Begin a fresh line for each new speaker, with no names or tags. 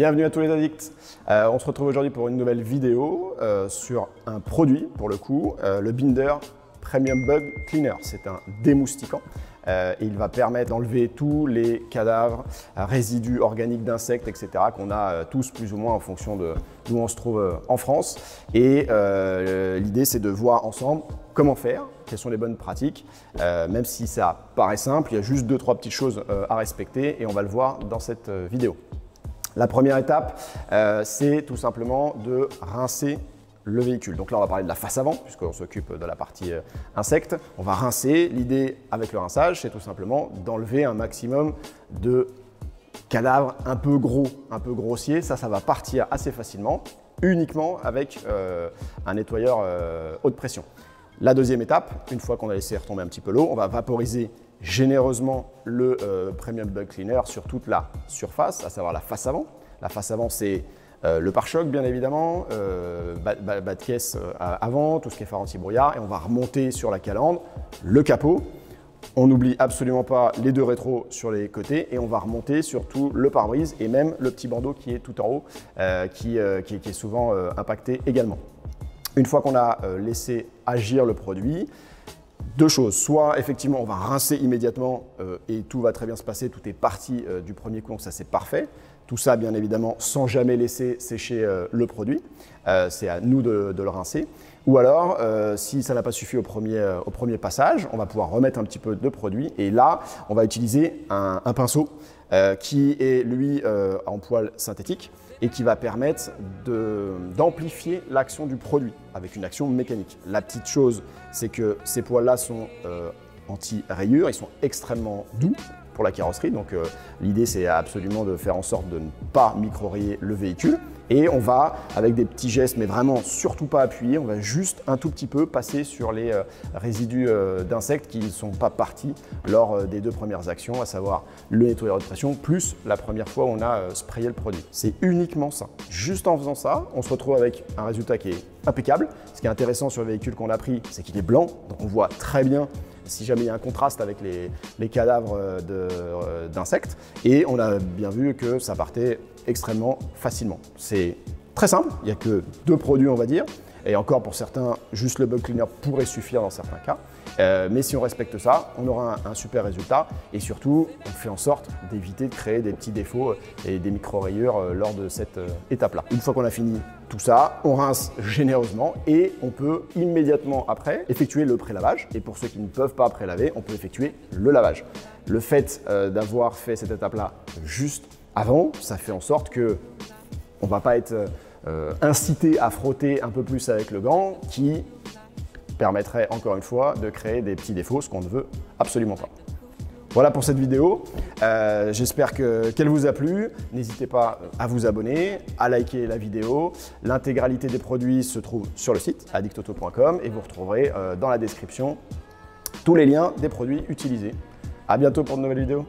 Bienvenue à tous les addicts. On se retrouve aujourd'hui pour une nouvelle vidéo sur un produit, pour le coup, le Binder Premium Bug Cleaner. C'est un démoustiquant. Et il va permettre d'enlever tous les cadavres, résidus organiques d'insectes, etc. qu'on a tous plus ou moins en fonction de d'où on se trouve en France. Et l'idée, c'est de voir ensemble comment faire, quelles sont les bonnes pratiques. Même si ça paraît simple, il y a juste 2-3 petites choses à respecter et on va le voir dans cette vidéo. La première étape, c'est tout simplement de rincer le véhicule. Donc là, on va parler de la face avant, puisqu'on s'occupe de la partie insectes. On va rincer. L'idée avec le rinçage, c'est tout simplement d'enlever un maximum de cadavres un peu gros, un peu grossiers. Ça va partir assez facilement, uniquement avec un nettoyeur haute pression. La deuxième étape, une fois qu'on a laissé retomber un petit peu l'eau, on va vaporiser généreusement le Premium Bug Cleaner sur toute la surface, à savoir la face avant. La face avant, c'est le pare-choc, bien évidemment, bas de caisse avant, tout ce qui est phare anti-brouillard, et on va remonter sur la calandre, le capot. On n'oublie absolument pas les deux rétros sur les côtés et on va remonter sur tout le pare-brise et même le petit bandeau qui est tout en haut, qui est souvent impacté également. Une fois qu'on a laissé agir le produit, deux choses, soit effectivement on va rincer immédiatement et tout va très bien se passer, tout est parti du premier coup, donc ça c'est parfait. Tout ça bien évidemment sans jamais laisser sécher le produit, c'est à nous de le rincer. Ou alors, si ça n'a pas suffi au premier passage, on va pouvoir remettre un petit peu de produit et là on va utiliser un pinceau qui est lui en poil synthétique et qui va permettre d'amplifier l'action du produit avec une action mécanique. La petite chose, c'est que ces poils-là sont anti-rayures, ils sont extrêmement doux pour la carrosserie, donc l'idée c'est absolument de faire en sorte de ne pas micro-rayer le véhicule. Et on va, avec des petits gestes, mais vraiment surtout pas appuyer, on va juste un tout petit peu passer sur les résidus d'insectes qui ne sont pas partis lors des deux premières actions, à savoir le nettoyeur de pression, plus la première fois où on a sprayé le produit. C'est uniquement ça. Juste en faisant ça, on se retrouve avec un résultat qui est impeccable. Ce qui est intéressant sur le véhicule qu'on a pris, c'est qu'il est blanc, donc on voit très bien si jamais il y a un contraste avec les cadavres d'insectes. Et on a bien vu que ça partait extrêmement facilement. C'est très simple, il n'y a que deux produits on va dire, et encore pour certains, juste le bug cleaner pourrait suffire dans certains cas. Mais si on respecte ça, on aura un super résultat et surtout, on fait en sorte d'éviter de créer des petits défauts et des micro-rayures lors de cette étape-là. Une fois qu'on a fini tout ça, on rince généreusement et on peut immédiatement après effectuer le pré-lavage. Et pour ceux qui ne peuvent pas pré-laver, on peut effectuer le lavage. Le fait d'avoir fait cette étape-là juste avant, ça fait en sorte que on ne va pas être incité à frotter un peu plus avec le gant qui permettrait encore une fois de créer des petits défauts, ce qu'on ne veut absolument pas. Voilà pour cette vidéo, j'espère qu'elle vous a plu. N'hésitez pas à vous abonner, à liker la vidéo. L'intégralité des produits se trouve sur le site addictauto.com et vous retrouverez dans la description tous les liens des produits utilisés. À bientôt pour de nouvelles vidéos.